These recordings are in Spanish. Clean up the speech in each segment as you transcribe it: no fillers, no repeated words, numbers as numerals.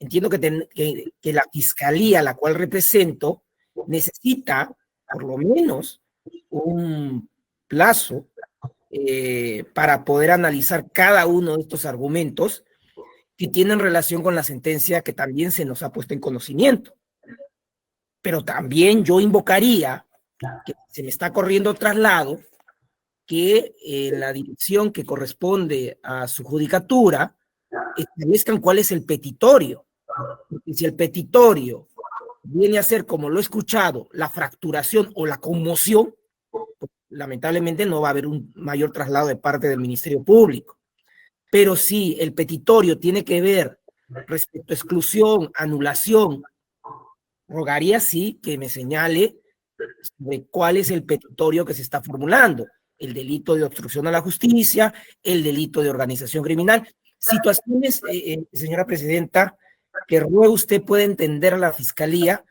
entiendo que la fiscalía a la cual represento necesita por lo menos un plazo para poder analizar cada uno de estos argumentos que tienen relación con la sentencia que también se nos ha puesto en conocimiento. Pero también yo invocaría, que se me está corriendo traslado, que la dirección que corresponde a su judicatura establezcan cuál es el petitorio. Porque si el petitorio viene a ser, como lo he escuchado, la fracturación o la conmoción, pues, lamentablemente no va a haber un mayor traslado de parte del Ministerio Público. Pero si el petitorio tiene que ver respecto a exclusión, anulación, rogaría sí que me señale sobre cuál es el petitorio que se está formulando. El delito de obstrucción a la justicia, el delito de organización criminal. Situaciones, señora presidenta, que ruego usted pueda entender a la fiscalía,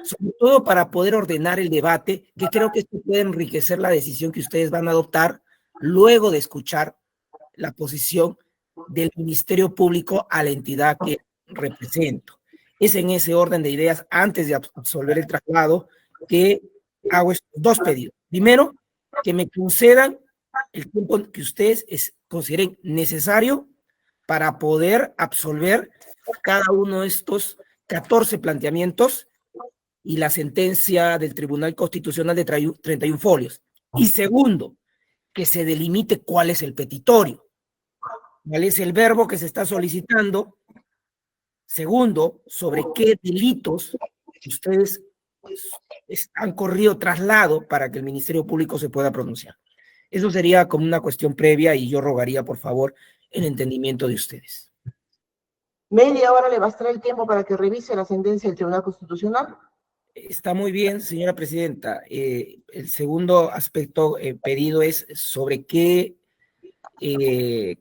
sobre todo para poder ordenar el debate, que creo que esto puede enriquecer la decisión que ustedes van a adoptar luego de escuchar la posición del Ministerio Público a la entidad que represento. Es en ese orden de ideas, antes de absolver el traslado, que hago estos dos pedidos. Primero, que me concedan el tiempo que ustedes consideren necesario para poder absolver cada uno de estos 14 planteamientos y la sentencia del Tribunal Constitucional de 31 folios. Y segundo, que se delimite cuál es el petitorio, cuál es el verbo que se está solicitando. Segundo, sobre qué delitos ustedes han corrido traslado para que el Ministerio Público se pueda pronunciar. Eso sería como una cuestión previa y yo rogaría, por favor, el entendimiento de ustedes. Media hora le bastará el tiempo para que revise la sentencia del Tribunal Constitucional. Está muy bien, señora presidenta. El segundo aspecto pedido es sobre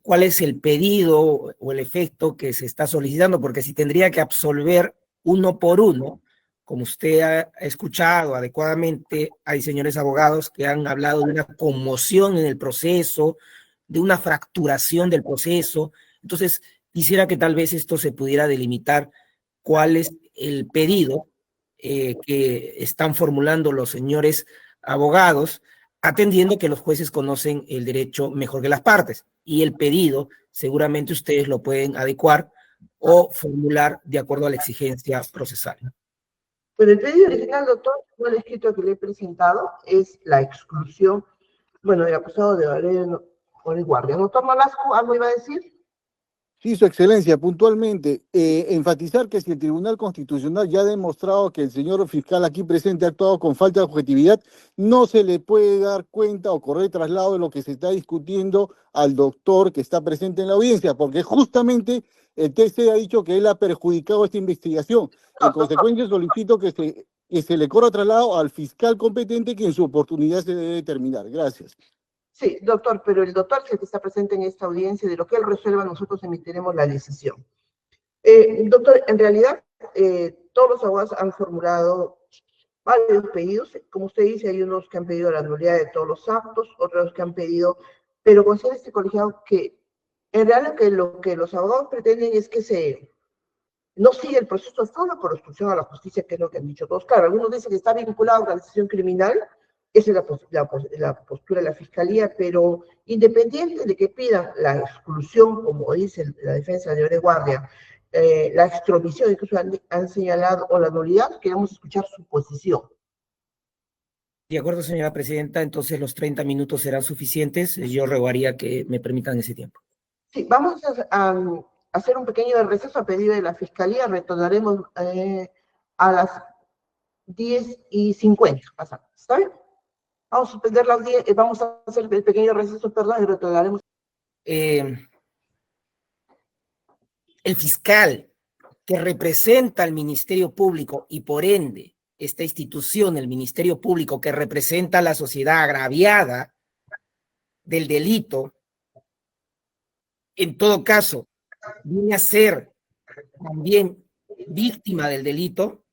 cuál es el pedido o el efecto que se está solicitando, porque si tendría que absolver uno por uno, como usted ha escuchado adecuadamente, hay señores abogados que han hablado de una conmoción en el proceso, de una fracturación del proceso. Entonces, quisiera que tal vez esto se pudiera delimitar cuál es el pedido que están formulando los señores abogados, atendiendo que los jueces conocen el derecho mejor que las partes, y el pedido seguramente ustedes lo pueden adecuar o formular de acuerdo a la exigencia procesal. Pues el pedido original, doctor, no el escrito que le he presentado, es la exclusión, bueno, del acusado de Valerio Guardia. Doctor Nolasco, ¿algo iba a decir? Sí, Su Excelencia, puntualmente, enfatizar que si el Tribunal Constitucional ya ha demostrado que el señor fiscal aquí presente ha actuado con falta de objetividad, no se le puede dar cuenta o correr traslado de lo que se está discutiendo al doctor que está presente en la audiencia, porque justamente el TC ha dicho que él ha perjudicado esta investigación. En consecuencia, solicito que se le corra traslado al fiscal competente que en su oportunidad se debe determinar. Gracias. Sí, doctor, pero el doctor es el que está presente en esta audiencia, de lo que él resuelva nosotros emitiremos la decisión. Doctor, en realidad todos los abogados han formulado varios pedidos. Como usted dice, hay unos que han pedido la nulidad de todos los actos, otros que han pedido, pero considera este colegiado que en realidad lo que los abogados pretenden es que no sigue el proceso solo por obstrucción a la justicia, que es lo que han dicho todos. Claro, algunos dicen que está vinculado a organización criminal. Esa es la postura de la Fiscalía, pero independiente de que pidan la exclusión, como dice la defensa de Valerio Guardia, la extromisión, incluso han señalado, o la nulidad, queremos escuchar su posición. De acuerdo, señora presidenta, entonces los 30 minutos serán suficientes. Yo rogaría que me permitan ese tiempo. Sí, vamos a hacer un pequeño receso a pedido de la Fiscalía. Retornaremos a las 10:50. ¿Está bien? Vamos a suspender las 10, vamos a hacer el pequeño receso, perdón, y retornaremos. El fiscal que representa al Ministerio Público y por ende esta institución, el Ministerio Público, que representa a la sociedad agraviada del delito, en todo caso, viene a ser también víctima del delito,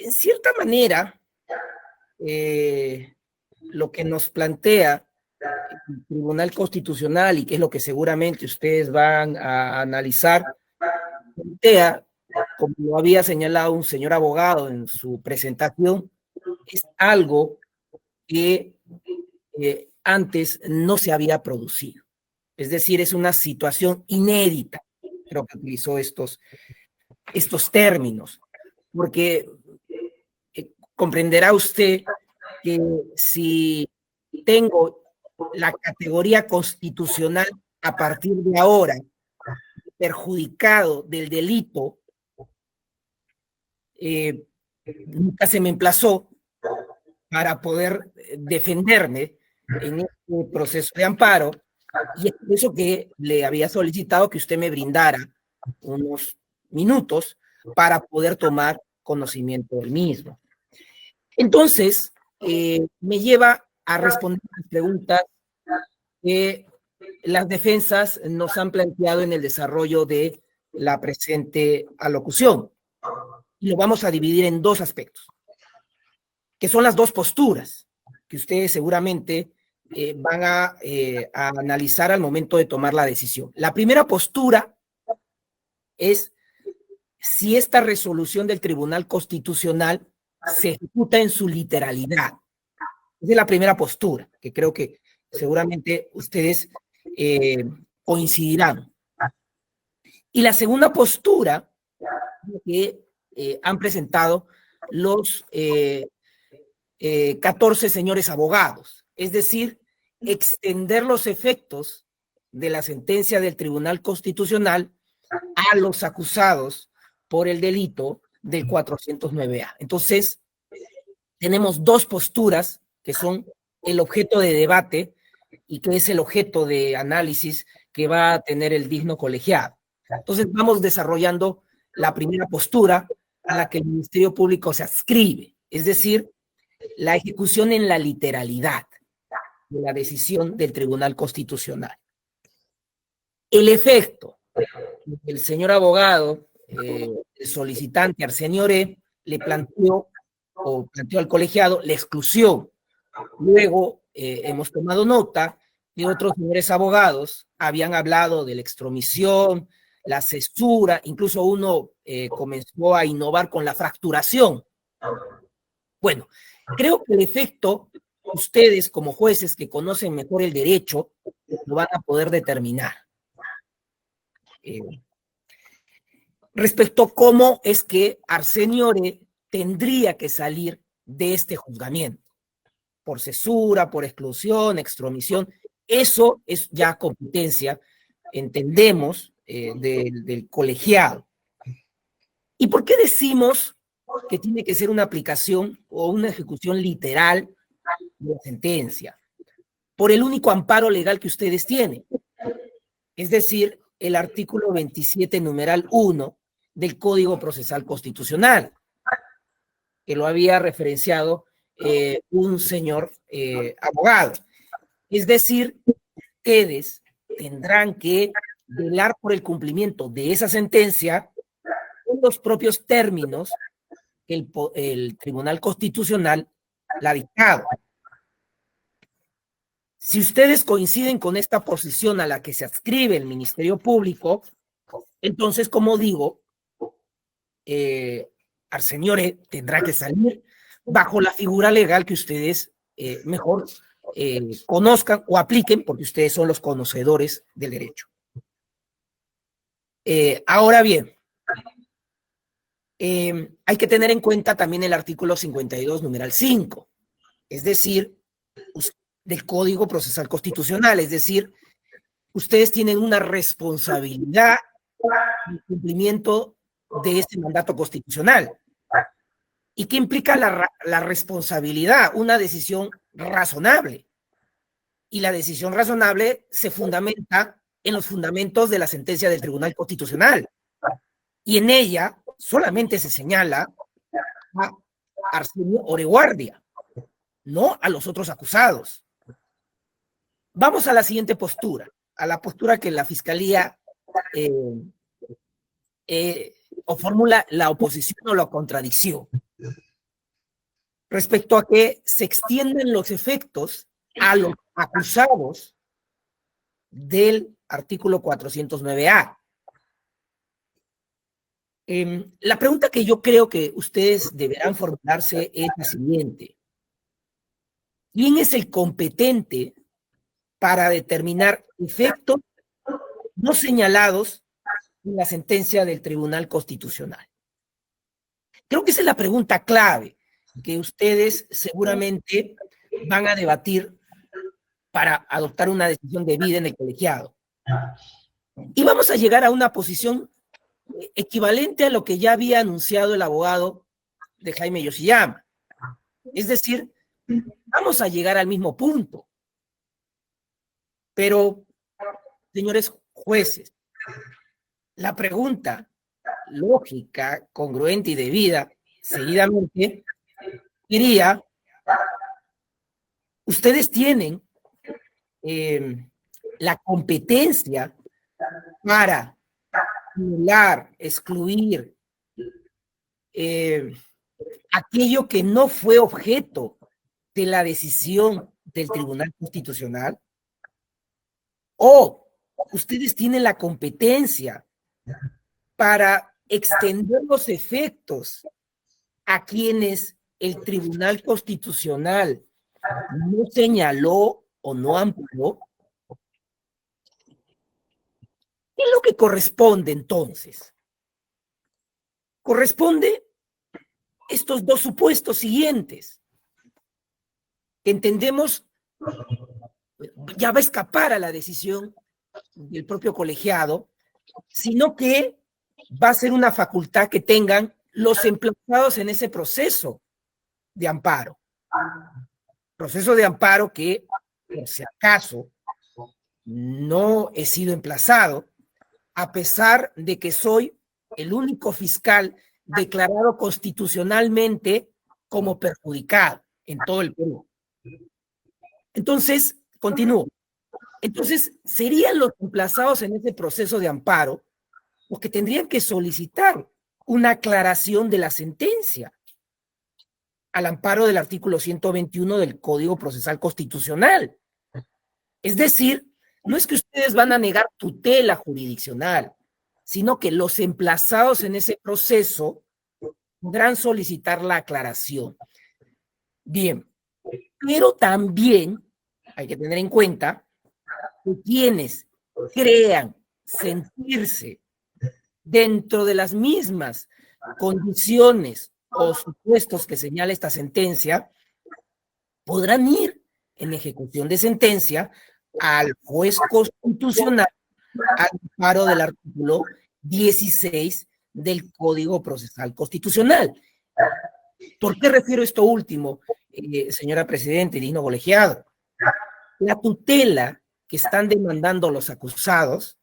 en cierta manera, lo que nos plantea el Tribunal Constitucional, y que es lo que seguramente ustedes van a analizar, plantea, como lo había señalado un señor abogado en su presentación, es algo que antes no se había producido. Es decir, es una situación inédita. Creo que utilizó estos términos, porque comprenderá usted que si tengo la categoría constitucional a partir de ahora, perjudicado del delito, nunca se me emplazó para poder defenderme en este proceso de amparo, y es por eso que le había solicitado que usted me brindara unos minutos para poder tomar conocimiento del mismo. Entonces, me lleva a responder las preguntas que las defensas nos han planteado en el desarrollo de la presente alocución. Y lo vamos a dividir en dos aspectos, que son las dos posturas que ustedes seguramente van a analizar al momento de tomar la decisión. La primera postura es si esta resolución del Tribunal Constitucional se ejecuta en su literalidad. Esa es la primera postura, que creo que seguramente ustedes coincidirán. Y la segunda postura que han presentado los 14 señores abogados, es decir, extender los efectos de la sentencia del Tribunal Constitucional a los acusados por el delito del 409A. Entonces, tenemos dos posturas que son el objeto de debate y que es el objeto de análisis que va a tener el digno colegiado. Entonces, vamos desarrollando la primera postura a la que el Ministerio Público se adscribe, es decir, la ejecución en la literalidad de la decisión del Tribunal Constitucional. El efecto, el señor abogado, el solicitante Arsenio Oré, le planteó al colegiado la exclusión. Luego hemos tomado nota que otros señores abogados habían hablado de la extromisión, la cesura, incluso uno comenzó a innovar con la fracturación. Bueno, creo que el efecto, ustedes como jueces que conocen mejor el derecho, lo van a poder determinar. Respecto a cómo es que Arsenio Oré tendría que salir de este juzgamiento, por cesura, por exclusión, extromisión, eso es ya competencia, entendemos, del colegiado. ¿Y por qué decimos que tiene que ser una aplicación o una ejecución literal de la sentencia? Por el único amparo legal que ustedes tienen, es decir, el artículo 27, numeral 1 del Código Procesal Constitucional, que lo había referenciado un señor abogado. Es decir, ustedes tendrán que velar por el cumplimiento de esa sentencia en los propios términos que el Tribunal Constitucional la ha dictado. Si ustedes coinciden con esta posición a la que se adscribe el Ministerio Público, entonces, como digo, Arsenio Oré tendrá que salir bajo la figura legal que ustedes mejor conozcan o apliquen, porque ustedes son los conocedores del derecho. Ahora bien, hay que tener en cuenta también el artículo 52, numeral 5, es decir, del Código Procesal Constitucional, es decir, ustedes tienen una responsabilidad en el cumplimiento de este mandato constitucional. ¿Y qué implica la responsabilidad? Una decisión razonable. Y la decisión razonable se fundamenta en los fundamentos de la sentencia del Tribunal Constitucional. Y en ella solamente se señala a Arsenio Oré Guardia, no a los otros acusados. Vamos a la siguiente postura, a la postura que la Fiscalía o formula la oposición o la contradicción, respecto a que se extienden los efectos a los acusados del artículo 409A. La pregunta que yo creo que ustedes deberán formularse es la siguiente. ¿Quién es el competente para determinar efectos no señalados en la sentencia del Tribunal Constitucional? Creo que esa es la pregunta clave que ustedes seguramente van a debatir para adoptar una decisión debida en el colegiado. Y vamos a llegar a una posición equivalente a lo que ya había anunciado el abogado de Jaime Yoshiyama. Es decir, vamos a llegar al mismo punto. Pero, señores jueces, la pregunta lógica, congruente y debida, seguidamente, diría, ustedes tienen la competencia para anular, excluir aquello que no fue objeto de la decisión del Tribunal Constitucional, o ustedes tienen la competencia para extender los efectos a quienes el Tribunal Constitucional no señaló o no amparó. ¿Qué es lo que corresponde entonces? Corresponde estos dos supuestos siguientes. Entendemos, ya va a escapar a la decisión del propio colegiado, sino que va a ser una facultad que tengan los emplazados en ese proceso de amparo. Proceso de amparo que, por si acaso, no he sido emplazado, a pesar de que soy el único fiscal declarado constitucionalmente como perjudicado en todo el Perú. Entonces, continúo. Entonces, serían los emplazados en ese proceso de amparo los que tendrían que solicitar una aclaración de la sentencia al amparo del artículo 121 del Código Procesal Constitucional. Es decir, no es que ustedes van a negar tutela jurisdiccional, sino que los emplazados en ese proceso podrán solicitar la aclaración. Bien, pero también hay que tener en cuenta que quienes crean sentirse dentro de las mismas condiciones o supuestos que señala esta sentencia, podrán ir en ejecución de sentencia al juez constitucional al amparo del artículo 16 del Código Procesal Constitucional. ¿Por qué refiero esto último, señora Presidenta y digno colegiado? La tutela que están demandando los acusados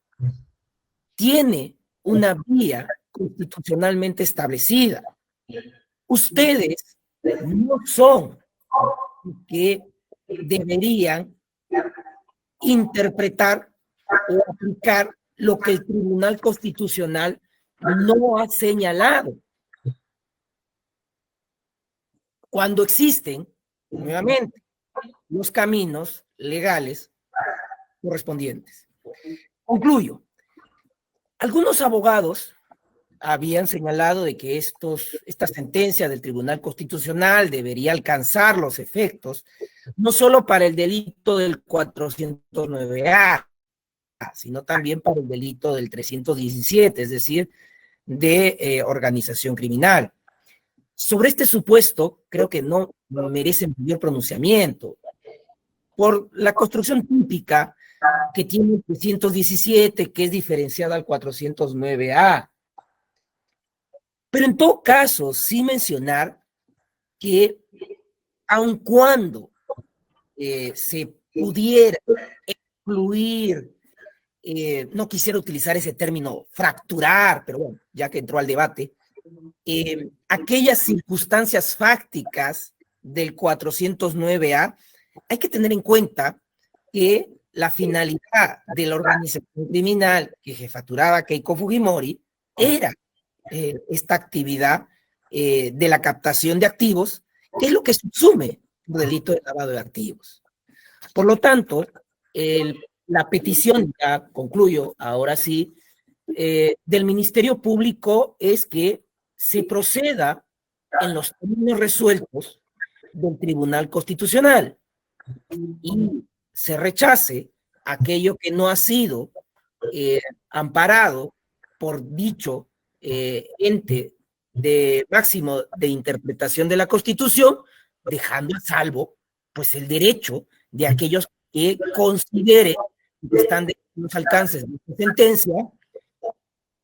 tiene una vía constitucionalmente establecida. Ustedes no son que deberían interpretar o aplicar lo que el Tribunal Constitucional no ha señalado. Cuando existen, nuevamente, los caminos legales correspondientes. Concluyo. Algunos abogados habían señalado de que esta sentencia del Tribunal Constitucional debería alcanzar los efectos no solo para el delito del 409A, sino también para el delito del 317, es decir, de organización criminal. Sobre este supuesto, creo que no merece mayor pronunciamiento, por la construcción típica que tiene el 317, que es diferenciada al 409A. Pero en todo caso, sí mencionar que aun cuando se pudiera excluir, no quisiera utilizar ese término fracturar, pero bueno, ya que entró al debate, aquellas circunstancias fácticas del 409A, hay que tener en cuenta que la finalidad de la organización criminal que jefaturaba Keiko Fujimori era esta actividad de la captación de activos, que es lo que subsume el delito de lavado de activos. Por lo tanto, el la petición, ya concluyo, ahora sí, del Ministerio Público es que se proceda en los términos resueltos del Tribunal Constitucional y se rechace aquello que no ha sido amparado por dicho ente de máximo de interpretación de la Constitución, dejando a salvo pues el derecho de aquellos que consideren que están de los alcances de esta sentencia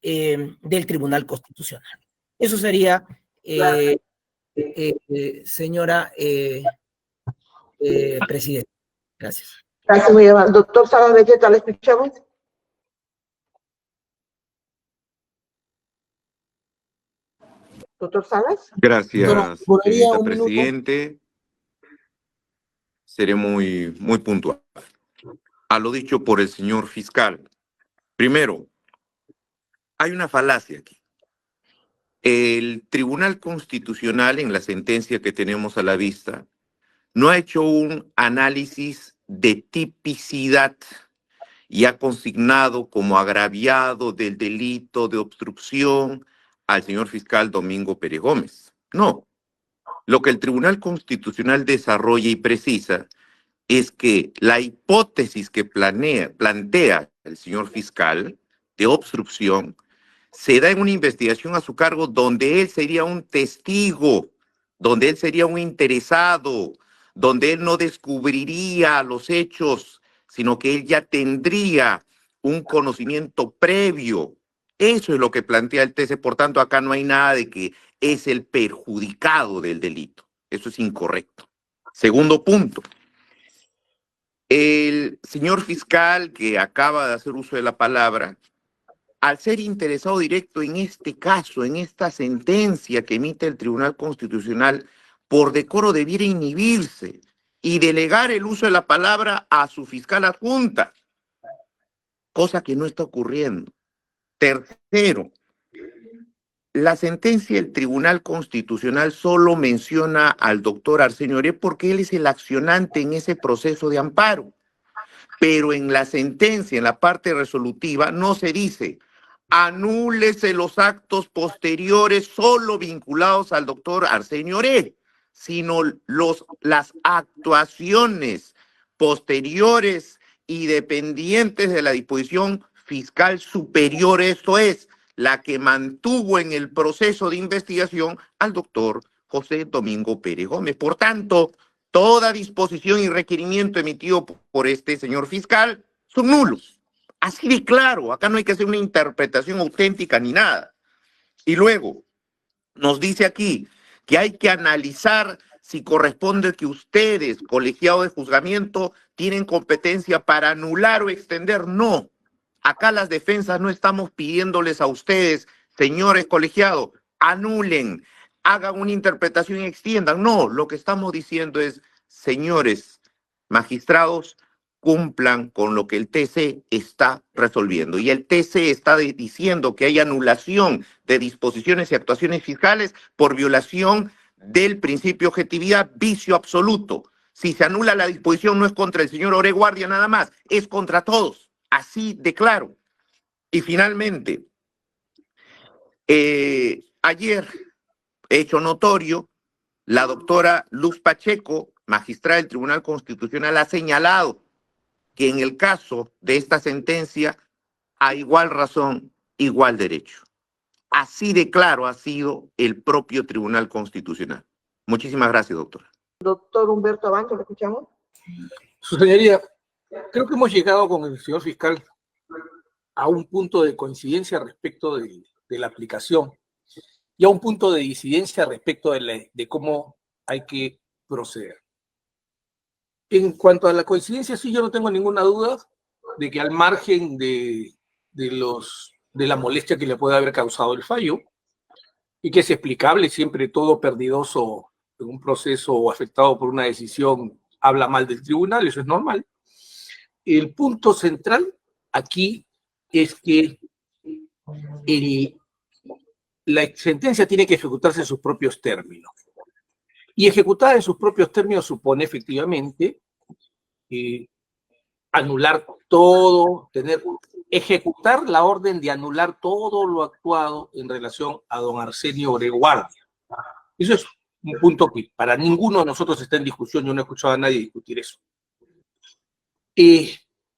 del Tribunal Constitucional. Eso sería, señora Presidenta. Gracias. Gracias, muy amable. Doctor Salas Belleta, ¿la escuchamos? Doctor Salas. Gracias, señorita Presidente. Seré muy puntual. A lo dicho por el señor fiscal. Primero, hay una falacia aquí. El Tribunal Constitucional, en la sentencia que tenemos a la vista, no ha hecho un análisis de tipicidad y ha consignado como agraviado del delito de obstrucción al señor fiscal Domingo Pérez Gómez. No. Lo que el Tribunal Constitucional desarrolla y precisa es que la hipótesis que plantea el señor fiscal de obstrucción se da en una investigación a su cargo donde él sería un testigo, donde él sería un interesado, donde él no descubriría los hechos, sino que él ya tendría un conocimiento previo. Eso es lo que plantea el TC. Por tanto, acá no hay nada de que es el perjudicado del delito. Eso es incorrecto. Segundo punto. El señor fiscal que acaba de hacer uso de la palabra, al ser interesado directo en este caso, en esta sentencia que emite el Tribunal Constitucional, por decoro debiera inhibirse y delegar el uso de la palabra a su fiscal adjunta, cosa que no está ocurriendo. Tercero, la sentencia del Tribunal Constitucional solo menciona al doctor Arsenio Oré porque él es el accionante en ese proceso de amparo. Pero en la sentencia, en la parte resolutiva, no se dice anúlese los actos posteriores solo vinculados al doctor Arsenio Oré, sino las actuaciones posteriores y dependientes de la disposición fiscal superior, esto es, la que mantuvo en el proceso de investigación al doctor José Domingo Pérez Gómez. Por tanto, toda disposición y requerimiento emitido por este señor fiscal son nulos. Así de claro, acá no hay que hacer una interpretación auténtica ni nada. Y luego, nos dice aquí que hay que analizar si corresponde que ustedes, colegiado de juzgamiento, tienen competencia para anular o extender. No. Acá las defensas no estamos pidiéndoles a ustedes, señores colegiados, anulen, hagan una interpretación y extiendan. No, lo que estamos diciendo es, señores magistrados, cumplan con lo que el TC está resolviendo. Y el TC está diciendo que hay anulación de disposiciones y actuaciones fiscales por violación del principio de objetividad, vicio absoluto. Si se anula la disposición no es contra el señor Oré Guardia nada más, es contra todos. Así de claro. Y finalmente, ayer, hecho notorio, la doctora Luz Pacheco, magistrada del Tribunal Constitucional, ha señalado que en el caso de esta sentencia, a igual razón, igual derecho. Así de claro ha sido el propio Tribunal Constitucional. Muchísimas gracias, doctora. Doctor Humberto Abanto, ¿lo escuchamos? Su señoría, creo que hemos llegado con el señor fiscal a un punto de coincidencia respecto de la aplicación y a un punto de disidencia respecto de cómo hay que proceder. En cuanto a la coincidencia, sí, yo no tengo ninguna duda de que al margen de la molestia que le puede haber causado el fallo, y que es explicable, siempre todo perdidoso en un proceso o afectado por una decisión habla mal del tribunal, eso es normal. El punto central aquí es que la sentencia tiene que ejecutarse en sus propios términos. Y ejecutada en sus propios términos supone efectivamente anular todo, ejecutar la orden de anular todo lo actuado en relación a don Arsenio Oreguardia. Eso es un punto que para ninguno de nosotros está en discusión, yo no he escuchado a nadie discutir eso.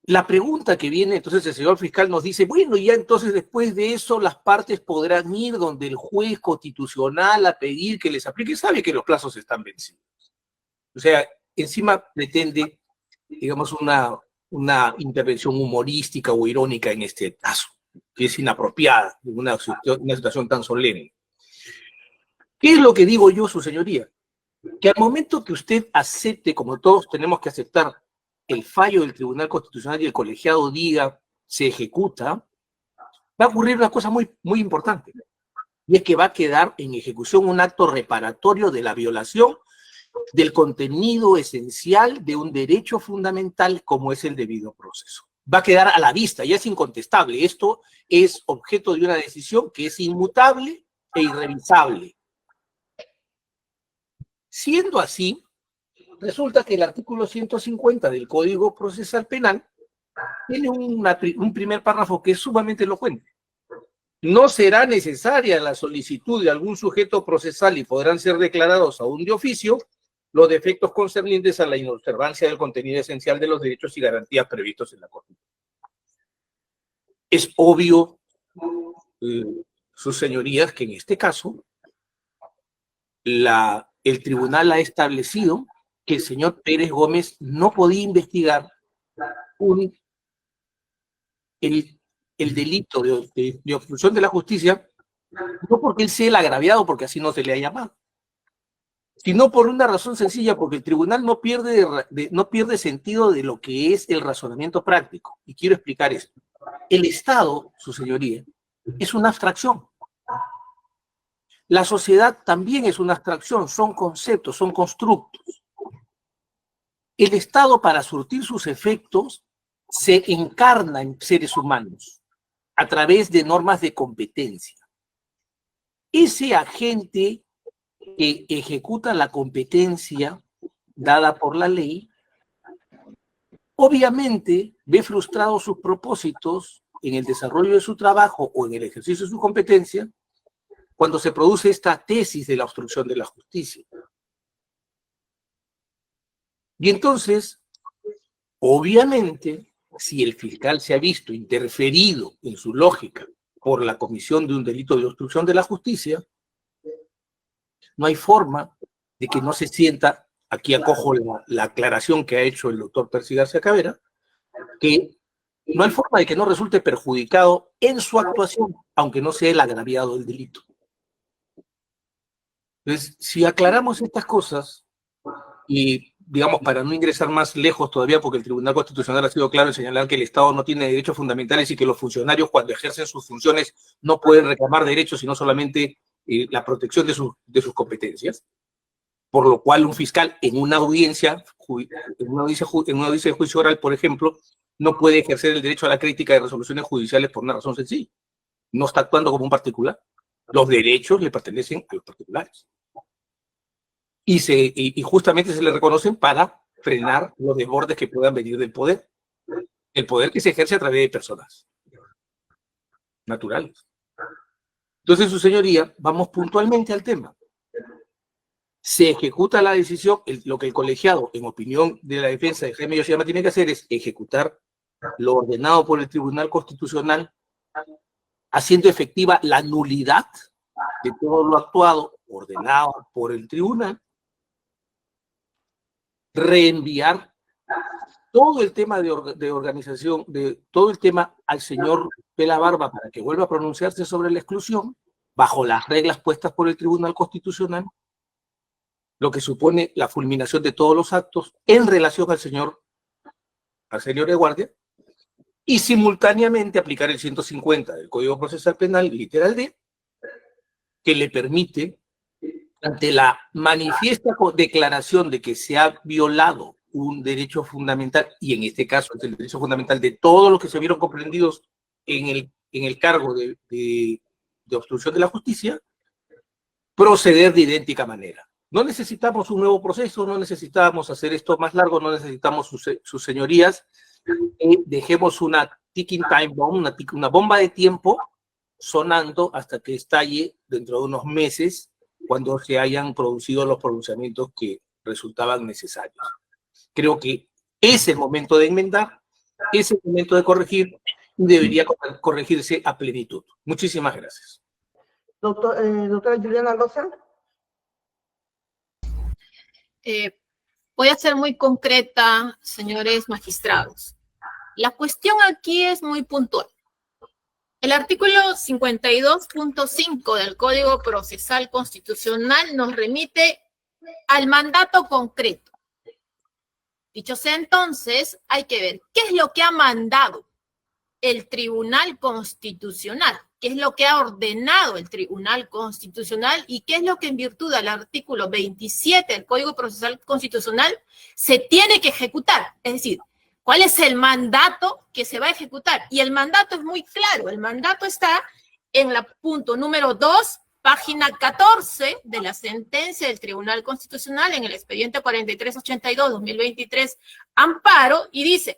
La pregunta que viene, entonces el señor fiscal nos dice, bueno, ya entonces después de eso las partes podrán ir donde el juez constitucional a pedir que les aplique, sabe que los plazos están vencidos. O sea, encima pretende, digamos, una intervención humorística o irónica en este caso, que es inapropiada en una situación tan solemne. ¿Qué es lo que digo yo, su señoría? Que al momento que usted acepte, como todos tenemos que aceptar, el fallo del Tribunal Constitucional y el colegiado diga se ejecuta, va a ocurrir una cosa muy, muy importante. Y es que va a quedar en ejecución un acto reparatorio de la violación del contenido esencial de un derecho fundamental como es el debido proceso. Va a quedar a la vista, ya es incontestable. Esto es objeto de una decisión que es inmutable e irrevisable. Siendo así, resulta que el artículo 150 del Código Procesal Penal tiene un primer párrafo que es sumamente elocuente. No será necesaria la solicitud de algún sujeto procesal y podrán ser declarados aún de oficio los defectos concernientes a la inobservancia del contenido esencial de los derechos y garantías previstos en la Constitución. Es obvio, sus señorías, que en este caso el tribunal ha establecido que el señor Pérez Gómez no podía investigar el delito de obstrucción de la justicia, no porque él sea el agraviado, porque así no se le ha llamado, sino por una razón sencilla, porque el tribunal no pierde sentido de lo que es el razonamiento práctico. Y quiero explicar esto. El Estado, su señoría, es una abstracción. La sociedad también es una abstracción, son conceptos, son constructos. El Estado, para surtir sus efectos, se encarna en seres humanos a través de normas de competencia. Ese agente que ejecuta la competencia dada por la ley, obviamente ve frustrados sus propósitos en el desarrollo de su trabajo o en el ejercicio de su competencia cuando se produce esta tesis de la obstrucción de la justicia. Y entonces, obviamente, si el fiscal se ha visto interferido en su lógica por la comisión de un delito de obstrucción de la justicia, no hay forma de que no se sienta, aquí acojo la aclaración que ha hecho el doctor Percy García Cavera, que no hay forma de que no resulte perjudicado en su actuación, aunque no sea el agraviado del delito. Entonces, si aclaramos estas cosas, y digamos, para no ingresar más lejos todavía, porque el Tribunal Constitucional ha sido claro en señalar que el Estado no tiene derechos fundamentales y que los funcionarios, cuando ejercen sus funciones, no pueden reclamar derechos, sino solamente la protección de sus competencias, por lo cual un fiscal en una audiencia de juicio oral, por ejemplo, no puede ejercer el derecho a la crítica de resoluciones judiciales por una razón sencilla. No está actuando como un particular. Los derechos le pertenecen a los particulares. Y justamente se le reconocen para frenar los desbordes que puedan venir del poder. El poder que se ejerce a través de personas naturales. Entonces, su señoría, vamos puntualmente al tema. Se ejecuta la decisión, lo que el colegiado, en opinión de la defensa de Jaime Yoshiyama, tiene que hacer es ejecutar lo ordenado por el Tribunal Constitucional, haciendo efectiva la nulidad de todo lo actuado, ordenado por el tribunal, reenviar todo el tema de organización, todo el tema al señor Pela Barba para que vuelva a pronunciarse sobre la exclusión, bajo las reglas puestas por el Tribunal Constitucional, lo que supone la fulminación de todos los actos en relación al señor Arsenio Oreguardia, y simultáneamente aplicar el 150 del Código Procesal Penal, literal D, que le permite, ante la manifiesta declaración de que se ha violado un derecho fundamental, y en este caso es el derecho fundamental de todos los que se vieron comprendidos en el cargo de obstrucción de la justicia, proceder de idéntica manera. No necesitamos un nuevo proceso, no necesitamos hacer esto más largo, no necesitamos sus señorías dejemos una ticking time bomb, una bomba de tiempo sonando hasta que estalle dentro de unos meses, cuando se hayan producido los pronunciamientos que resultaban necesarios. Creo que es el momento de enmendar, es el momento de corregir, y debería corregirse a plenitud. Muchísimas gracias. Doctora Juliana Rosa. Voy a ser muy concreta, señores magistrados. La cuestión aquí es muy puntual. El artículo 52.5 del Código Procesal Constitucional nos remite al mandato concreto. Dicho sea entonces, hay que ver qué es lo que ha mandado el Tribunal Constitucional, qué es lo que ha ordenado el Tribunal Constitucional y qué es lo que en virtud del artículo 27 del Código Procesal Constitucional se tiene que ejecutar. Es decir, ¿cuál es el mandato que se va a ejecutar? Y el mandato es muy claro. El mandato está en la punto número 2, página 14 de la sentencia del Tribunal Constitucional en el expediente 4382-2023 amparo, y dice: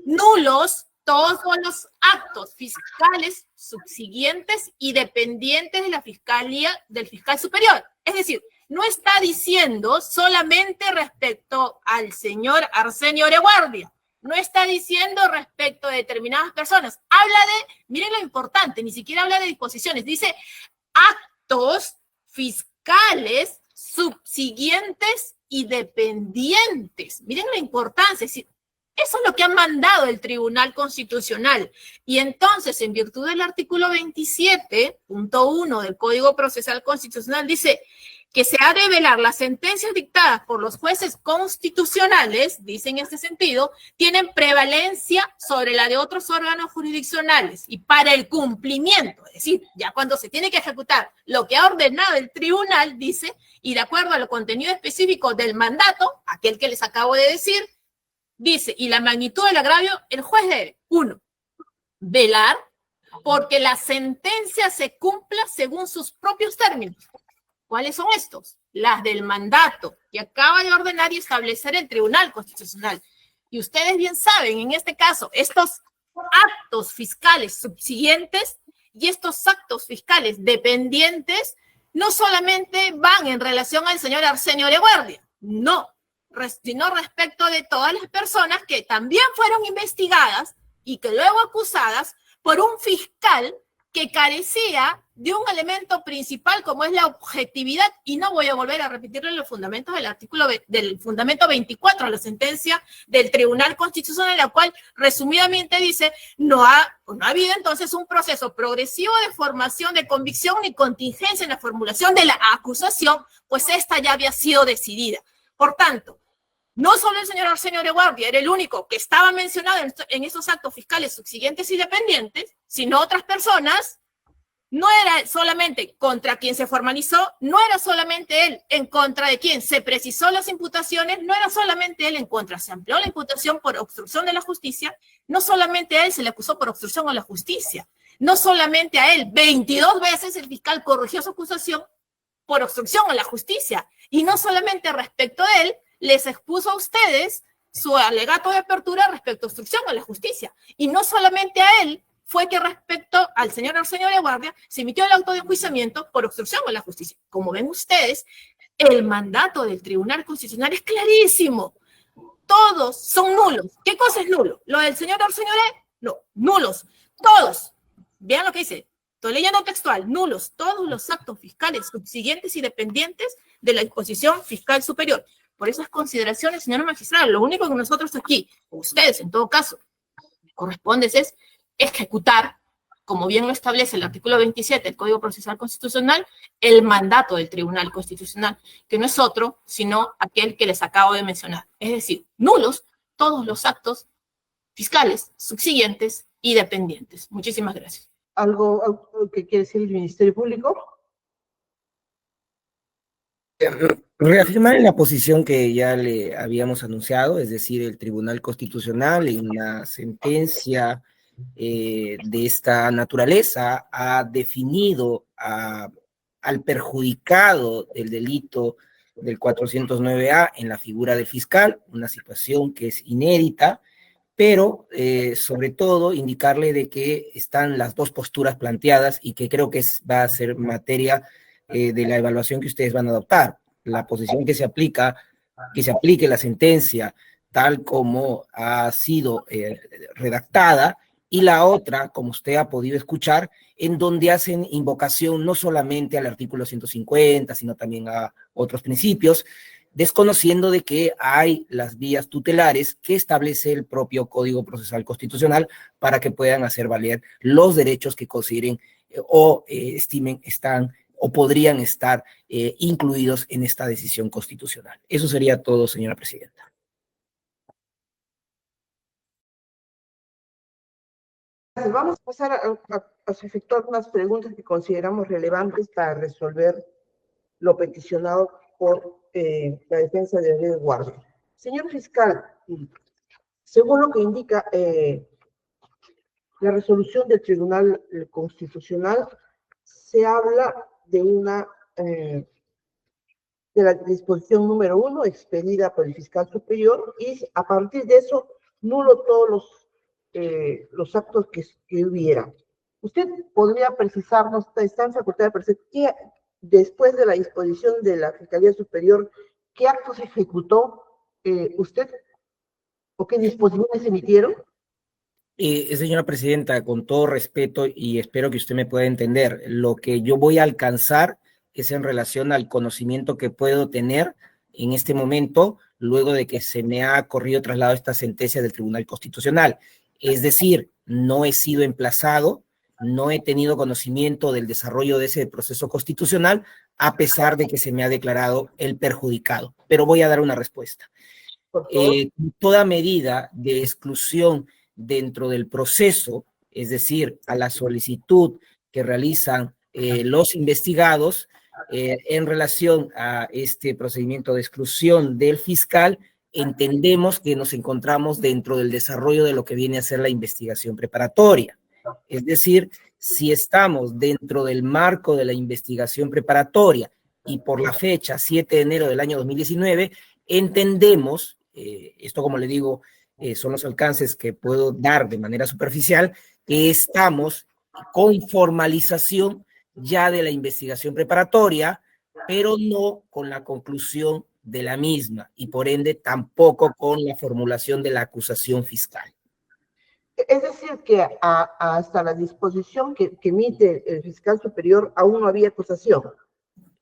nulos todos los actos fiscales subsiguientes y dependientes de la Fiscalía del Fiscal Superior. Es decir, no está diciendo solamente respecto al señor Arsenio Oreguardia, no está diciendo respecto a determinadas personas. Habla de, miren lo importante, ni siquiera habla de disposiciones, dice actos fiscales subsiguientes y dependientes. Miren la importancia, es decir, eso es lo que ha mandado el Tribunal Constitucional. Y entonces, en virtud del artículo 27.1 del Código Procesal Constitucional, dice que se ha de velar las sentencias dictadas por los jueces constitucionales, dice en este sentido, tienen prevalencia sobre la de otros órganos jurisdiccionales. Y para el cumplimiento, es decir, ya cuando se tiene que ejecutar lo que ha ordenado el tribunal, dice, y de acuerdo a lo contenido específico del mandato, aquel que les acabo de decir, dice, y la magnitud del agravio, el juez debe, 1, velar porque la sentencia se cumpla según sus propios términos. ¿Cuáles son estos? Las del mandato que acaba de ordenar y establecer el Tribunal Constitucional. Y ustedes bien saben, en este caso, estos actos fiscales subsiguientes y estos actos fiscales dependientes no solamente van en relación al señor Arsenio Oreguardia, no, sino respecto de todas las personas que también fueron investigadas y que luego acusadas por un fiscal que carecía de un elemento principal como es la objetividad, y no voy a volver a repetirle los fundamentos del artículo del fundamento 24 a la sentencia del Tribunal Constitucional, en la cual resumidamente dice no ha habido entonces un proceso progresivo de formación de convicción ni contingencia en la formulación de la acusación, pues esta ya había sido decidida. Por tanto, no solo el señor Arsenio Oreguardia era el único que estaba mencionado en estos actos fiscales subsiguientes y dependientes, sino otras personas. No era solamente contra quien se formalizó, no era solamente él en contra de quien se precisó las imputaciones, no era solamente él en contra, se amplió la imputación por obstrucción de la justicia, no solamente a él se le acusó por obstrucción a la justicia, no solamente a él, 22 veces el fiscal corrigió su acusación por obstrucción a la justicia, y no solamente respecto de él, les expuso a ustedes su alegato de apertura respecto a obstrucción a la justicia, y no solamente a él fue que respecto al señor Arsenio Oreguardia se emitió el auto de enjuiciamiento por obstrucción a la justicia. Como ven ustedes, el mandato del Tribunal Constitucional es clarísimo. Todos son nulos. ¿Qué cosa es nulo? ¿Lo del señor Arsenio Oreguardia? No, nulos. Todos. Vean lo que dice. Estoy leyendo textual. Nulos. Todos los actos fiscales subsiguientes y dependientes de la disposición fiscal superior. Por esas consideraciones, señora magistrada, lo único que nosotros aquí, ustedes en todo caso, corresponde es ejecutar, como bien lo establece el artículo 27 del Código Procesal Constitucional, el mandato del Tribunal Constitucional, que no es otro, sino aquel que les acabo de mencionar. Es decir, nulos todos los actos fiscales subsiguientes y dependientes. Muchísimas gracias. ¿Algo que quiere decir el Ministerio Público? Reafirmar en la posición que ya le habíamos anunciado, es decir, el Tribunal Constitucional en una sentencia de esta naturaleza ha definido al perjudicado del delito del 409A en la figura del fiscal, una situación que es inédita, pero sobre todo indicarle de que están las dos posturas planteadas y que creo que va a ser materia de la evaluación que ustedes van a adoptar. La posición que se aplique la sentencia tal como ha sido redactada, y la otra, como usted ha podido escuchar, en donde hacen invocación no solamente al artículo 150, sino también a otros principios, desconociendo de que hay las vías tutelares que establece el propio Código Procesal Constitucional para que puedan hacer valer los derechos que consideren o estimen están o podrían estar incluidos en esta decisión constitucional. Eso sería todo, señora presidenta. Vamos a pasar a efectuar unas preguntas que consideramos relevantes para resolver lo peticionado por la defensa de Aurelio Guardia. Señor fiscal, según lo que indica la resolución del Tribunal Constitucional, se habla de de la disposición número 1 expedida por el fiscal superior, y a partir de eso nulo todos los actos que hubiera. ¿Usted podría precisarnos, está en facultad de precisar, qué, después de la disposición de la Fiscalía Superior, qué actos ejecutó usted o qué disposiciones emitieron? Señora presidenta, con todo respeto, y espero que usted me pueda entender, lo que yo voy a alcanzar es en relación al conocimiento que puedo tener en este momento, luego de que se me ha corrido traslado esta sentencia del Tribunal Constitucional. Es decir, no he sido emplazado, no he tenido conocimiento del desarrollo de ese proceso constitucional, a pesar de que se me ha declarado el perjudicado. Pero voy a dar una respuesta. Toda medida de exclusión dentro del proceso, es decir, a la solicitud que realizan los investigados en relación a este procedimiento de exclusión del fiscal, entendemos que nos encontramos dentro del desarrollo de lo que viene a ser la investigación preparatoria. Es decir, si estamos dentro del marco de la investigación preparatoria y por la fecha 7 de enero del año 2019, entendemos, esto como le digo, son los alcances que puedo dar de manera superficial, que estamos con formalización ya de la investigación preparatoria, pero no con la conclusión de la misma y por ende tampoco con la formulación de la acusación fiscal. Es decir, que hasta la disposición que emite el fiscal superior aún no había acusación.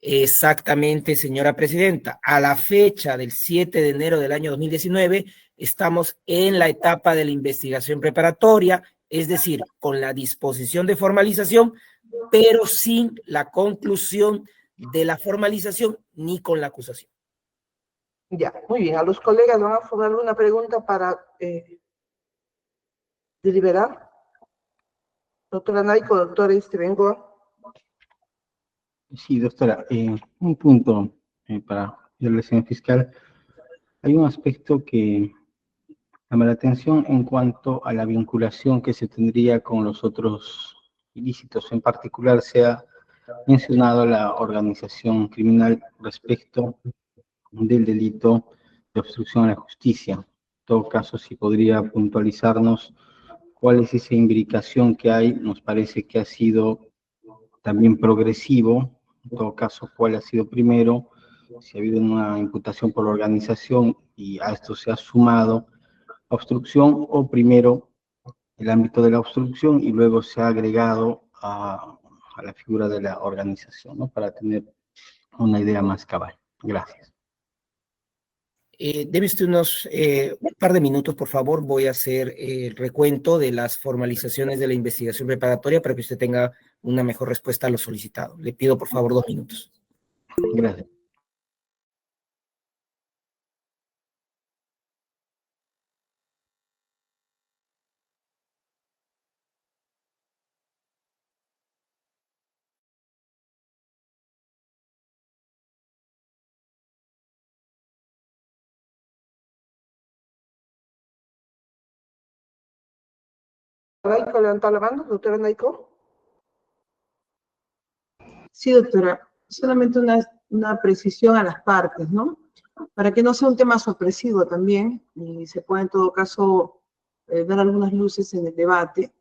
Exactamente, señora presidenta. A la fecha del 7 de enero del año 2019, estamos en la etapa de la investigación preparatoria, es decir, con la disposición de formalización, pero sin la conclusión de la formalización ni con la acusación. Ya, muy bien. A los colegas van a formular una pregunta para deliberar. Doctora Naico, doctor Bengoa. Sí, doctora, un punto para el señor fiscal. Hay un aspecto que llama la atención en cuanto a la vinculación que se tendría con los otros ilícitos. En particular, se ha mencionado la organización criminal respecto del delito de obstrucción a la justicia. En todo caso, si podría puntualizarnos cuál es esa imbricación que hay, nos parece que ha sido también progresivo. En todo caso, cuál ha sido primero, si ha habido una imputación por la organización y a esto se ha sumado obstrucción, o primero el ámbito de la obstrucción y luego se ha agregado a la figura de la organización, ¿no? Para tener una idea más cabal. Gracias. Debe usted un par de minutos, por favor. Voy a hacer el recuento de las formalizaciones de la investigación preparatoria para que usted tenga una mejor respuesta a lo solicitado. Le pido, por favor, 2 minutos. Gracias. Naico, levantó la mano, doctora Naico. Sí, doctora, solamente una precisión a las partes, ¿no? Para que no sea un tema sorpresivo también, y se pueda en todo caso dar algunas luces en el debate.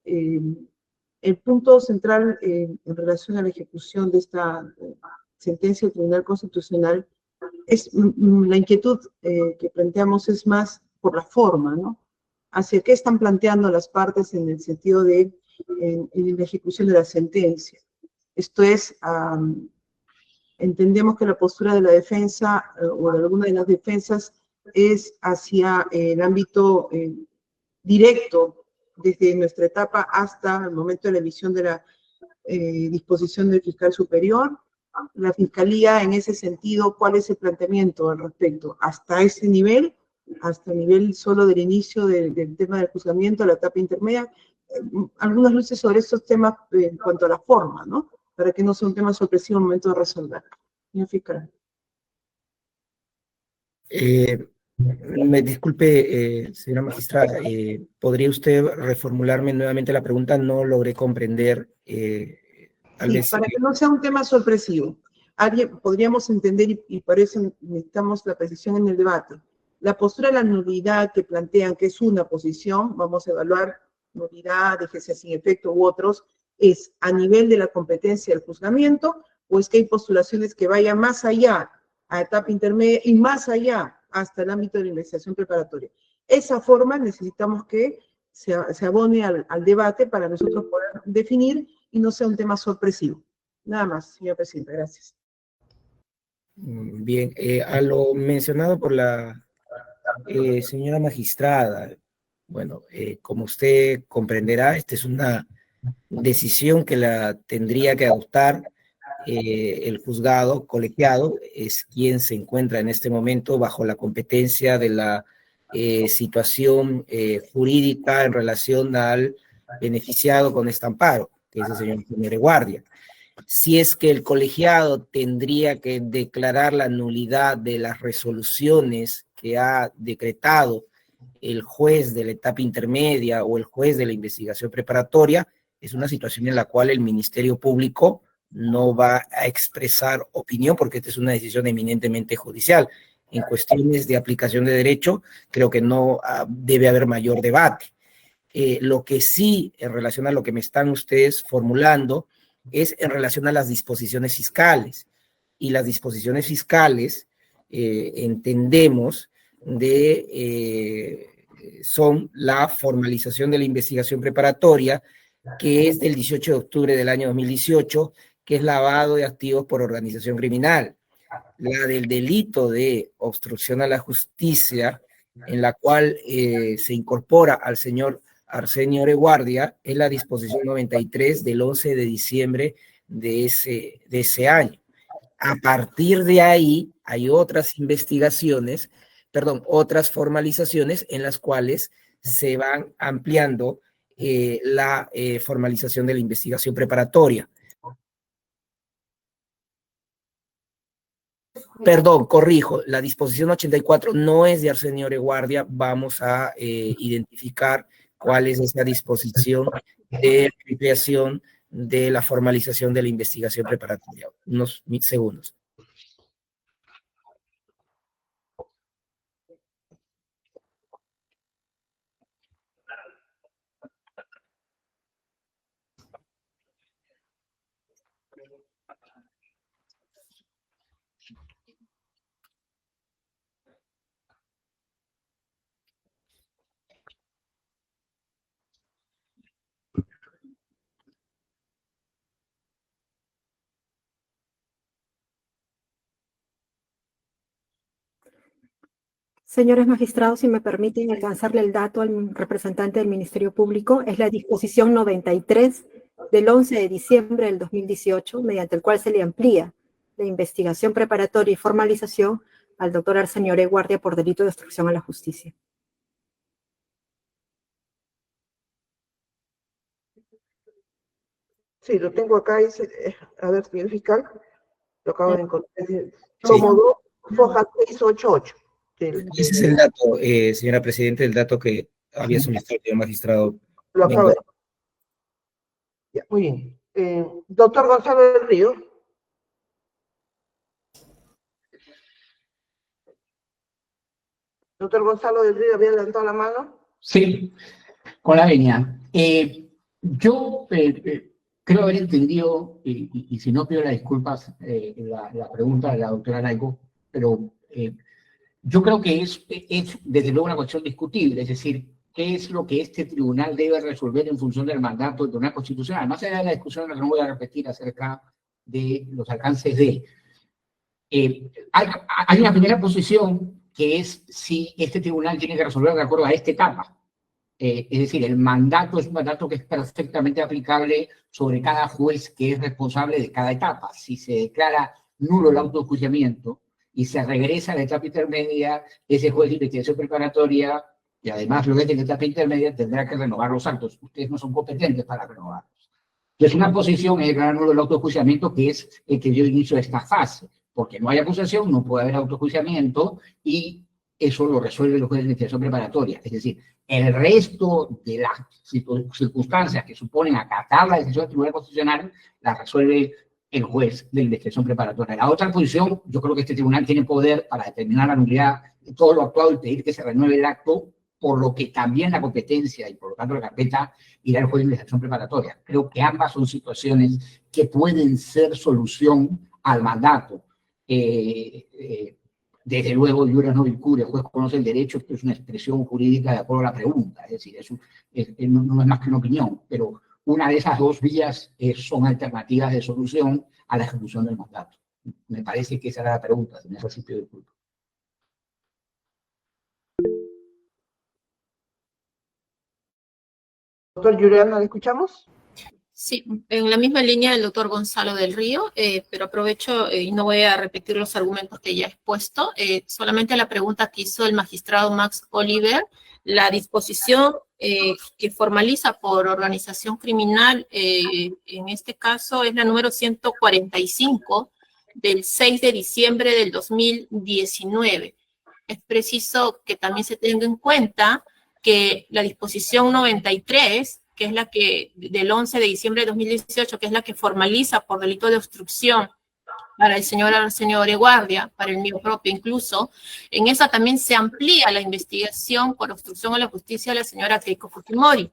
El punto central en relación a la ejecución de esta sentencia del Tribunal Constitucional es la inquietud que planteamos es más por la forma, ¿no? Hacia qué están planteando las partes en el sentido de en la ejecución de la sentencia. Esto es, entendemos que la postura de la defensa o de alguna de las defensas es hacia el ámbito directo, desde nuestra etapa hasta el momento de la emisión de la disposición del fiscal superior. La fiscalía, en ese sentido, ¿cuál es el planteamiento al respecto? Hasta ese nivel, hasta el nivel solo del inicio del tema del juzgamiento, la etapa intermedia, algunas luces sobre estos temas en cuanto a la forma, ¿no? Para que no sea un tema sorpresivo al momento de resolver. Señor fiscal. Me disculpe, señora magistrada, ¿podría usted reformularme nuevamente la pregunta? No logré comprender. Tal vez, para que no sea un tema sorpresivo. Podríamos entender, y por eso necesitamos la precisión en el debate, la postura de la nulidad que plantean que es una posición, vamos a evaluar nulidad, déjese sin efecto u otros, es a nivel de la competencia del juzgamiento, o es que hay postulaciones que vayan más allá, a etapa intermedia, y más allá, hasta el ámbito de la investigación preparatoria. Esa forma necesitamos que se abone al debate para nosotros poder definir y no sea un tema sorpresivo. Nada más, señor presidente, gracias. Bien, a lo mencionado por la señora magistrada, bueno, como usted comprenderá, esta es una decisión que la tendría que adoptar el juzgado colegiado, es quien se encuentra en este momento bajo la competencia de la situación jurídica en relación al beneficiado con este amparo, que es el señor Guardia. Si es que el colegiado tendría que declarar la nulidad de las resoluciones que ha decretado el juez de la etapa intermedia o el juez de la investigación preparatoria, es una situación en la cual el Ministerio Público no va a expresar opinión porque esta es una decisión eminentemente judicial. En cuestiones de aplicación de derecho, creo que no debe haber mayor debate. Lo que sí, en relación a lo que me están ustedes formulando, es en relación a las disposiciones fiscales. Y las disposiciones fiscales, entendemos, son la formalización de la investigación preparatoria, que es del 18 de octubre del año 2018, que es lavado de activos por organización criminal. La del delito de obstrucción a la justicia, en la cual se incorpora al señor Arsenio Oreguardia, es la disposición 93 del 11 de diciembre de ese año. A partir de ahí hay otras investigaciones, otras formalizaciones en las cuales se van ampliando la formalización de la investigación preparatoria. Perdón, corrijo, la disposición 84 no es de Arsenio Oreguardia, vamos a identificar cuál es esa disposición de ampliación de la formalización de la investigación preparatoria. Unos segundos. Señores magistrados, si me permiten alcanzarle el dato al representante del Ministerio Público, es la disposición 93 del 11 de diciembre del 2018, mediante el cual se le amplía la investigación preparatoria y formalización al doctor Arsenio Oreguardia por delito de obstrucción a la justicia. Sí, lo tengo acá, dice, a ver, señor fiscal, lo acabo de encontrar. Tomo 2, foja 688. Ese es el dato, señora Presidenta, el dato que había solicitado el señor magistrado. Lo acabo de... Ya, muy bien. Doctor Gonzalo del Río. Doctor Gonzalo del Río, ¿había levantado la mano? Sí, con la venia. Yo creo haber entendido, y si no pido las disculpas, la pregunta de la doctora Laico, pero yo creo que es desde luego una cuestión discutible, es decir, qué es lo que este tribunal debe resolver en función del mandato del Tribunal Constitucional. Más allá de la discusión, que no voy a repetir acerca de los alcances de... hay una primera posición que es si este tribunal tiene que resolver de acuerdo a esta etapa. Es decir, el mandato es un mandato que es perfectamente aplicable sobre cada juez que es responsable de cada etapa. Si se declara nulo el autoenjuiciamiento y se regresa a la etapa intermedia, ese juez de investigación preparatoria, y además lo que es de la etapa intermedia, tendrá que renovar los actos. Ustedes no son competentes para renovarlos. Entonces, una posición es declarar nulo el autoenjuiciamiento, que es el que dio inicio a esta fase. Porque no hay acusación, no puede haber autoenjuiciamiento, y eso lo resuelve el juez de investigación preparatoria. Es decir, el resto de las circunstancias que suponen acatar la decisión del Tribunal Constitucional la resuelve el juez de investigación preparatoria. La otra posición, yo creo que este tribunal tiene poder para determinar la nulidad de todo lo actuado y pedir que se renueve el acto, por lo que también la competencia y por lo tanto la carpeta irá al juez de investigación preparatoria. Creo que ambas son situaciones que pueden ser solución al mandato. Desde luego, iuris no vinculo, el juez conoce el derecho, esto es una expresión jurídica de acuerdo a la pregunta, es decir, no es más que una opinión, pero una de esas dos vías son alternativas de solución a la ejecución del mandato. Me parece que esa era la pregunta, si me hace pido disculpas. Doctor Juliana, ¿le escuchamos? Sí, en la misma línea del doctor Gonzalo del Río, pero aprovecho y no voy a repetir los argumentos que ya he expuesto, solamente la pregunta que hizo el magistrado Max Oliver, la disposición que formaliza por organización criminal, en este caso es la número 145 del 6 de diciembre del 2019. Es preciso que también se tenga en cuenta que la disposición 93, que es la que del 11 de diciembre de 2018, que es la que formaliza por delito de obstrucción para el señor Arsenio Oreguardia, para el mío propio incluso, en esa también se amplía la investigación por obstrucción a la justicia de la señora Keiko Fujimori.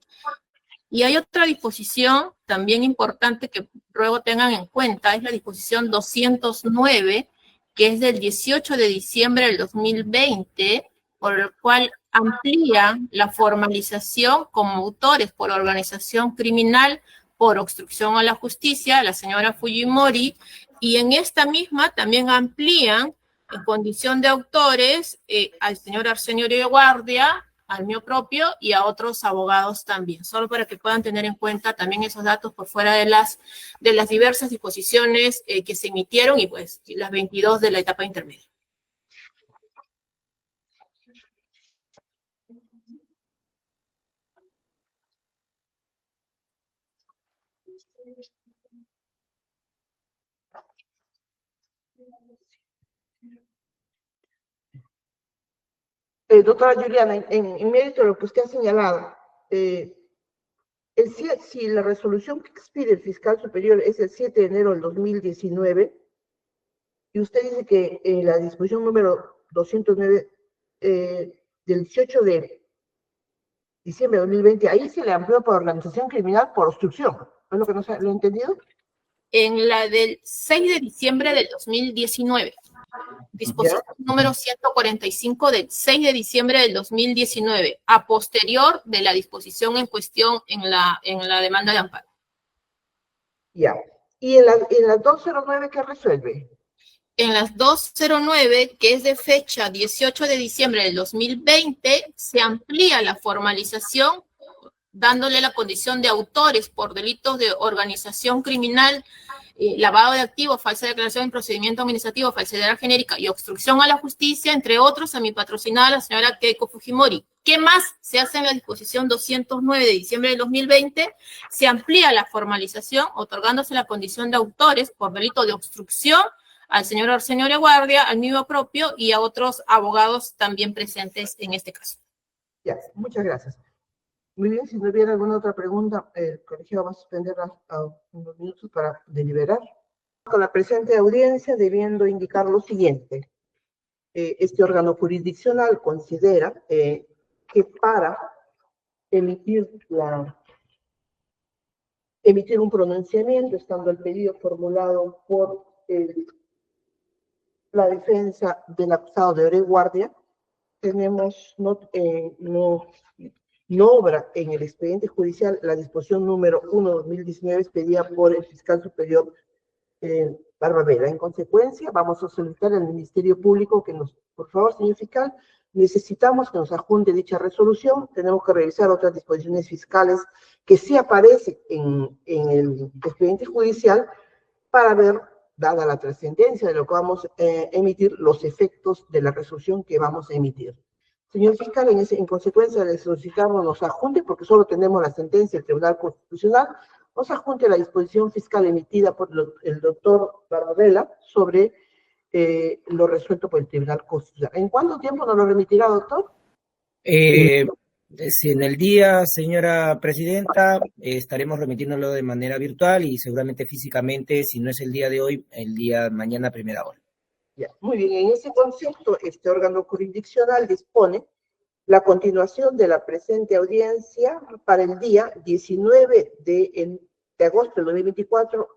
Y hay otra disposición también importante que luego tengan en cuenta, es la disposición 209, que es del 18 de diciembre del 2020, por el cual amplía la formalización como autores por organización criminal por obstrucción a la justicia, la señora Fujimori, y en esta misma también amplían en condición de autores al señor Arsenio Oreguardia, al mío propio y a otros abogados también, solo para que puedan tener en cuenta también esos datos por fuera de las diversas disposiciones que se emitieron y pues las 22 de la etapa intermedia. Doctora Juliana, en mérito de lo que usted ha señalado, si la resolución que expide el fiscal superior es el 7 de enero del 2019, y usted dice que la disposición número 209 del 18 de diciembre de 2020, ahí se le amplió por organización criminal por obstrucción, ¿es lo que no se lo he entendido? En la del 6 de diciembre del 2019. Disposición número 145 del 6 de diciembre del 2019, a posterior de la disposición en cuestión en la demanda de amparo. Ya. ¿Y en la 209 qué resuelve? En las 209, que es de fecha 18 de diciembre del 2020, se amplía la formalización dándole la condición de autores por delitos de organización criminal, lavado de activos, falsa declaración en procedimiento administrativo, falsedad genérica y obstrucción a la justicia, entre otros, a mi patrocinada, la señora Keiko Fujimori. ¿Qué más se hace en la disposición 209 de diciembre del 2020? Se amplía la formalización, otorgándose la condición de autores por delito de obstrucción al señor Arsenio Oreguardia, al mío propio y a otros abogados también presentes en este caso. Ya, muchas gracias. Muy bien, si no hubiera alguna otra pregunta, el colegio va a suspender a unos minutos para deliberar. Con la presente audiencia, debiendo indicar lo siguiente. Este órgano jurisdiccional considera que para emitir un pronunciamiento, estando el pedido formulado por la defensa del acusado de hora y guardia. Tenemos, no obra en el expediente judicial la disposición número 1/2019 expedida por el fiscal superior Barbavela. En consecuencia, vamos a solicitar al Ministerio Público que por favor, señor fiscal, necesitamos que nos adjunte dicha resolución. Tenemos que revisar otras disposiciones fiscales que sí aparecen en el expediente judicial para ver, dada la trascendencia de lo que vamos a emitir, los efectos de la resolución que vamos a emitir. Señor fiscal, en consecuencia le solicitamos nos adjunte, porque solo tenemos la sentencia del Tribunal Constitucional, nos adjunte la disposición fiscal emitida por el doctor Barbavela sobre lo resuelto por el Tribunal Constitucional. ¿En cuánto tiempo nos lo remitirá, doctor? Si en el día, señora presidenta, estaremos remitiéndolo de manera virtual y seguramente físicamente, si no es el día de hoy, el día mañana a primera hora. Ya, muy bien, en ese concepto, este órgano jurisdiccional dispone la continuación de la presente audiencia para el día 19 de agosto del 2024